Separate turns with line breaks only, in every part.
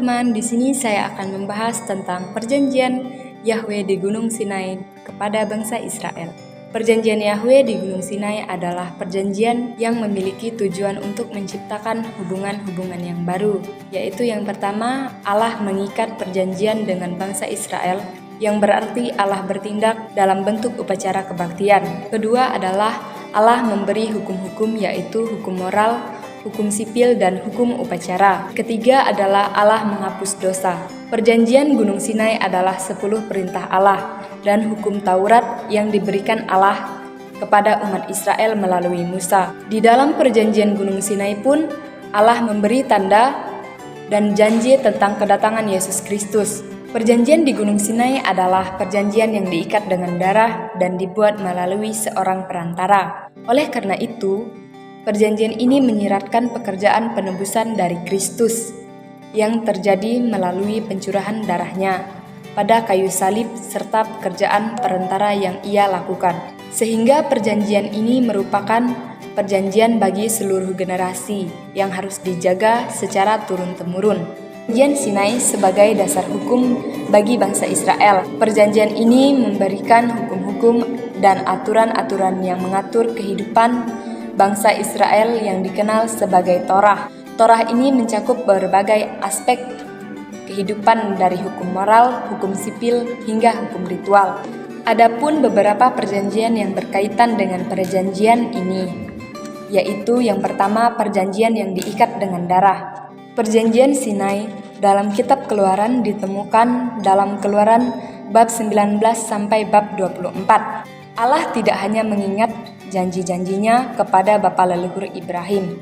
teman-teman, di sini saya akan membahas tentang perjanjian Yahwe di Gunung Sinai kepada bangsa Israel. Perjanjian Yahwe di Gunung Sinai adalah perjanjian yang memiliki tujuan untuk menciptakan hubungan-hubungan yang baru, yaitu yang pertama, Allah mengikat perjanjian dengan bangsa Israel, yang berarti Allah bertindak dalam bentuk upacara kebaktian. Kedua adalah Allah memberi hukum-hukum, yaitu hukum moral, hukum sipil, dan hukum upacara. Ketiga adalah Allah menghapus dosa. Perjanjian Gunung Sinai adalah 10 perintah Allah dan hukum Taurat yang diberikan Allah kepada umat Israel melalui Musa. Di dalam perjanjian Gunung Sinai pun Allah memberi tanda dan janji tentang kedatangan Yesus Kristus. Perjanjian di Gunung Sinai adalah perjanjian yang diikat dengan darah dan dibuat melalui seorang perantara. Oleh karena itu, perjanjian ini menyiratkan pekerjaan penebusan dari Kristus yang terjadi melalui pencurahan darahnya pada kayu salib serta pekerjaan perantara yang ia lakukan. Sehingga perjanjian ini merupakan perjanjian bagi seluruh generasi yang harus dijaga secara turun-temurun. Perjanjian Sinai sebagai dasar hukum bagi bangsa Israel. Perjanjian ini memberikan hukum-hukum dan aturan-aturan yang mengatur kehidupan bangsa Israel yang dikenal sebagai Torah. Torah ini mencakup berbagai aspek kehidupan dari hukum moral, hukum sipil, hingga hukum ritual. Adapun beberapa perjanjian yang berkaitan dengan perjanjian ini, yaitu yang pertama perjanjian yang diikat dengan darah. Perjanjian Sinai dalam kitab Keluaran ditemukan dalam Keluaran bab 19 sampai bab 24. Allah tidak hanya mengingat janji-janjinya kepada bapa leluhur Ibrahim,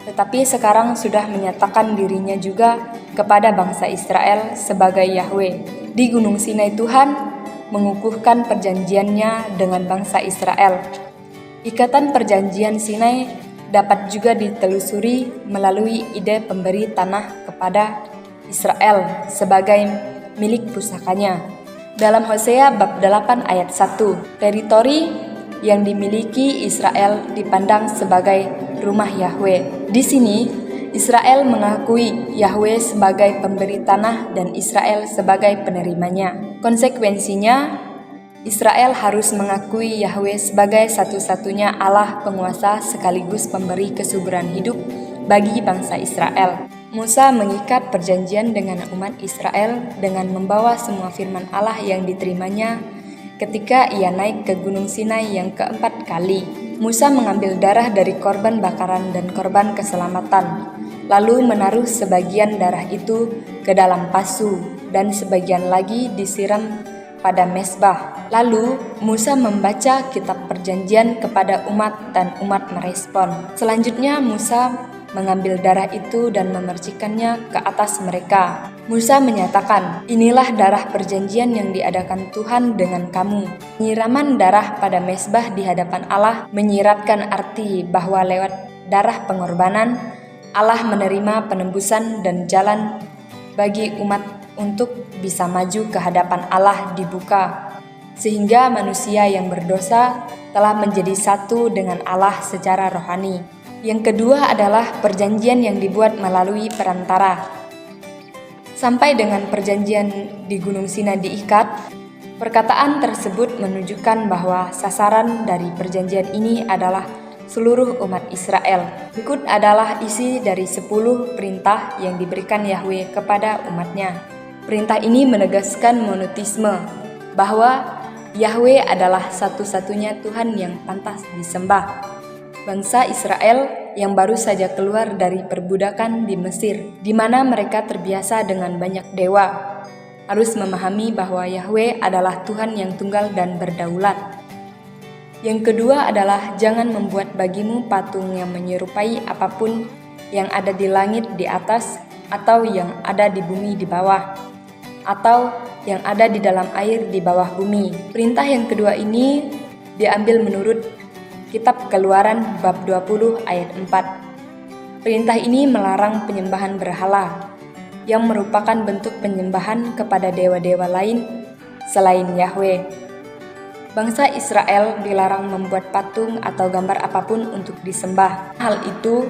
tetapi sekarang sudah menyatakan dirinya juga kepada bangsa Israel sebagai Yahwe. Di Gunung Sinai Tuhan mengukuhkan perjanjiannya dengan bangsa Israel. Ikatan perjanjian Sinai dapat juga ditelusuri melalui ide pemberi tanah kepada Israel sebagai milik pusakanya. Dalam Hosea bab 8 ayat 1, teritori yang dimiliki Israel dipandang sebagai rumah Yahwe. Di sini, Israel mengakui Yahwe sebagai pemberi tanah dan Israel sebagai penerimanya. Konsekuensinya, Israel harus mengakui Yahwe sebagai satu-satunya Allah penguasa sekaligus pemberi kesuburan hidup bagi bangsa Israel. Musa mengikat perjanjian dengan umat Israel dengan membawa semua firman Allah yang diterimanya ketika ia naik ke Gunung Sinai yang keempat kali. Musa mengambil darah dari korban bakaran dan korban keselamatan, lalu menaruh sebagian darah itu ke dalam pasu dan sebagian lagi disiram pada mezbah. Lalu Musa membaca kitab perjanjian kepada umat dan umat merespon. Selanjutnya Musa mengambil darah itu dan memercikannya ke atas mereka. Musa menyatakan, "Inilah darah perjanjian yang diadakan Tuhan dengan kamu." Penyiraman darah pada mezbah di hadapan Allah menyiratkan arti bahwa lewat darah pengorbanan, Allah menerima penebusan dan jalan bagi umat untuk bisa maju ke hadapan Allah dibuka, sehingga manusia yang berdosa telah menjadi satu dengan Allah secara rohani. Yang kedua adalah perjanjian yang dibuat melalui perantara. Sampai dengan perjanjian di Gunung Sinai diikat, perkataan tersebut menunjukkan bahwa sasaran dari perjanjian ini adalah seluruh umat Israel. Berikut adalah isi dari 10 perintah yang diberikan Yahwe kepada umatnya. Perintah ini menegaskan monoteisme, bahwa Yahwe adalah satu-satunya Tuhan yang pantas disembah. Bangsa Israel yang baru saja keluar dari perbudakan di Mesir, di mana mereka terbiasa dengan banyak dewa, harus memahami bahwa Yahwe adalah Tuhan yang tunggal dan berdaulat. Yang kedua adalah jangan membuat bagimu patung yang menyerupai apapun yang ada di langit di atas, atau yang ada di bumi di bawah, atau yang ada di dalam air di bawah bumi. Perintah yang kedua ini diambil menurut Kitab Keluaran bab 20 ayat 4. Perintah ini melarang penyembahan berhala, yang merupakan bentuk penyembahan kepada dewa-dewa lain selain Yahwe. Bangsa Israel dilarang membuat patung atau gambar apapun untuk disembah. Hal itu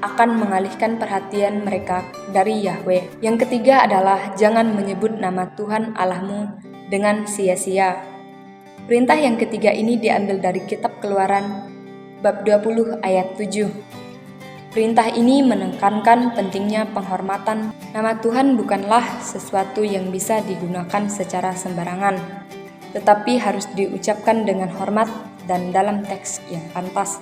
akan mengalihkan perhatian mereka dari Yahwe. Yang ketiga adalah jangan menyebut nama Tuhan Allahmu dengan sia-sia. Perintah yang ketiga ini diambil dari kitab Keluaran bab 20 ayat 7. Perintah ini menekankan pentingnya penghormatan. Nama Tuhan bukanlah sesuatu yang bisa digunakan secara sembarangan, tetapi harus diucapkan dengan hormat dan dalam teks yang pantas.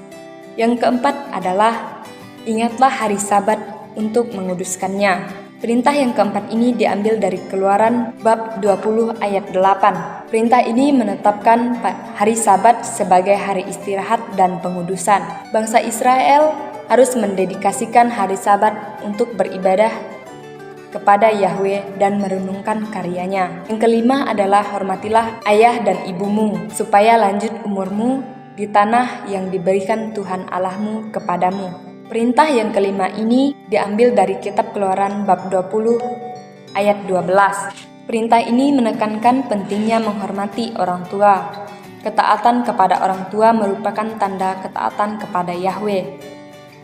Yang keempat adalah ingatlah hari Sabat untuk menguduskannya. Perintah yang keempat ini diambil dari Keluaran bab 20 ayat 8. Perintah ini menetapkan hari Sabat sebagai hari istirahat dan pengudusan. Bangsa Israel harus mendedikasikan hari Sabat untuk beribadah kepada Yahwe dan merenungkan karyanya. Yang kelima adalah hormatilah ayah dan ibumu, supaya lanjut umurmu di tanah yang diberikan Tuhan Allahmu kepadamu. Perintah yang kelima ini diambil dari kitab Keluaran bab 20 ayat 12. Perintah ini menekankan pentingnya menghormati orang tua. Ketaatan kepada orang tua merupakan tanda ketaatan kepada Yahwe,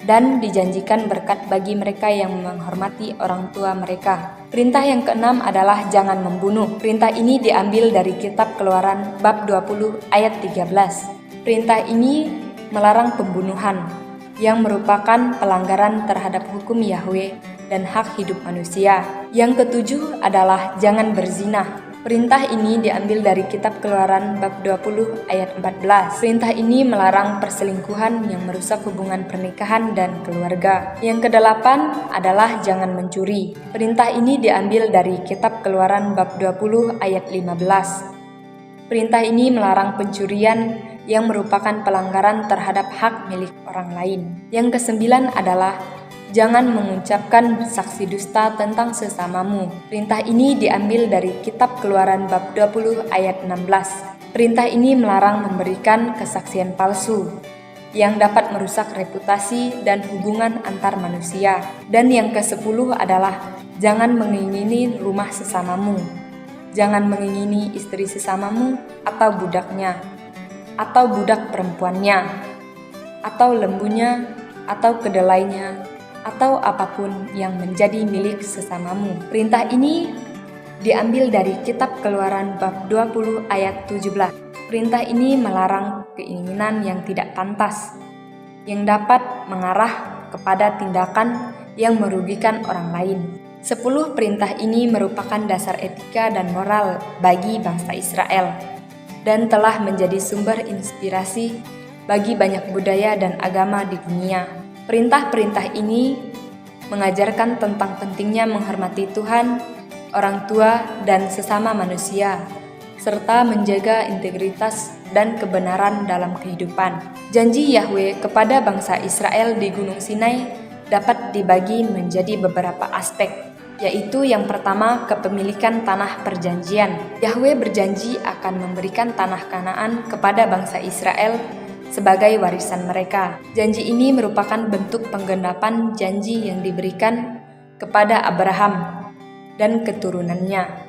dan dijanjikan berkat bagi mereka yang menghormati orang tua mereka. Perintah yang keenam adalah jangan membunuh. Perintah ini diambil dari kitab Keluaran bab 20 ayat 13. Perintah ini melarang pembunuhan, yang merupakan pelanggaran terhadap hukum Yahwe dan hak hidup manusia. Yang ketujuh adalah jangan berzina. Perintah ini diambil dari kitab Keluaran bab 20 ayat 14. Perintah ini melarang perselingkuhan yang merusak hubungan pernikahan dan keluarga. Yang kedelapan adalah jangan mencuri. Perintah ini diambil dari kitab Keluaran bab 20 ayat 15. Perintah ini melarang pencurian yang merupakan pelanggaran terhadap hak milik orang lain. Yang kesembilan adalah jangan mengucapkan saksi dusta tentang sesamamu. Perintah ini diambil dari kitab Keluaran bab 20 ayat 16. Perintah ini melarang memberikan kesaksian palsu yang dapat merusak reputasi dan hubungan antar manusia. Dan yang ke-10 adalah jangan mengingini rumah sesamamu. Jangan mengingini istri sesamamu atau budaknya, atau budak perempuannya, atau lembunya, atau kedelainya, atau apapun yang menjadi milik sesamamu. Perintah ini diambil dari kitab Keluaran bab 20 ayat 17. Perintah ini melarang keinginan yang tidak pantas, yang dapat mengarah kepada tindakan yang merugikan orang lain. 10 perintah ini merupakan dasar etika dan moral bagi bangsa Israel, dan telah menjadi sumber inspirasi bagi banyak budaya dan agama di dunia. Perintah-perintah ini mengajarkan tentang pentingnya menghormati Tuhan, orang tua, dan sesama manusia, serta menjaga integritas dan kebenaran dalam kehidupan. Janji Yahwe kepada bangsa Israel di Gunung Sinai dapat dibagi menjadi beberapa aspek, yaitu yang pertama, kepemilikan tanah perjanjian. Yahwe berjanji akan memberikan tanah Kanaan kepada bangsa Israel sebagai warisan mereka. Janji ini merupakan bentuk penggenapan janji yang diberikan kepada Abraham dan keturunannya.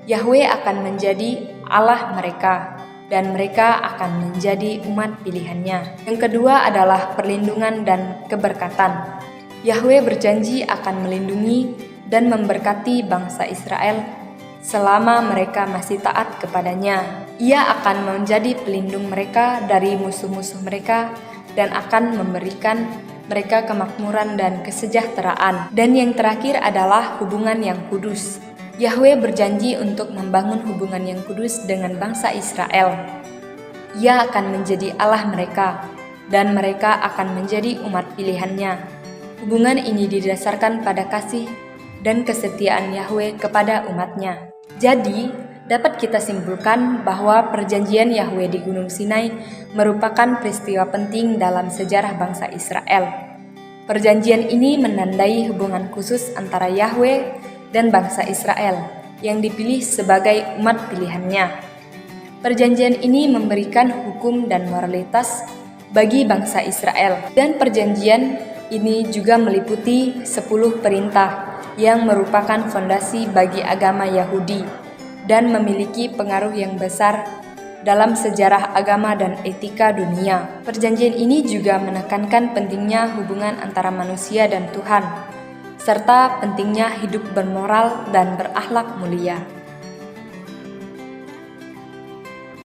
Yahwe akan menjadi Allah mereka, dan mereka akan menjadi umat pilihannya. Yang kedua adalah perlindungan dan keberkatan. Yahwe berjanji akan melindungi dan memberkati bangsa Israel selama mereka masih taat kepadanya. Ia akan menjadi pelindung mereka dari musuh-musuh mereka dan akan memberikan mereka kemakmuran dan kesejahteraan. Dan yang terakhir adalah hubungan yang kudus. Yahwe berjanji untuk membangun hubungan yang kudus dengan bangsa Israel. Ia akan menjadi Allah mereka, dan mereka akan menjadi umat pilihannya. Hubungan ini didasarkan pada kasih dan kesetiaan Yahwe kepada umatnya. Jadi, dapat kita simpulkan bahwa perjanjian Yahwe di Gunung Sinai merupakan peristiwa penting dalam sejarah bangsa Israel. Perjanjian ini menandai hubungan khusus antara Yahwe dan bangsa Israel yang dipilih sebagai umat pilihannya. Perjanjian ini memberikan hukum dan moralitas bagi bangsa Israel, dan perjanjian ini juga meliputi 10 perintah yang merupakan fondasi bagi agama Yahudi dan memiliki pengaruh yang besar dalam sejarah agama dan etika dunia. Perjanjian ini juga menekankan pentingnya hubungan antara manusia dan Tuhan, serta pentingnya hidup bermoral dan berakhlak mulia.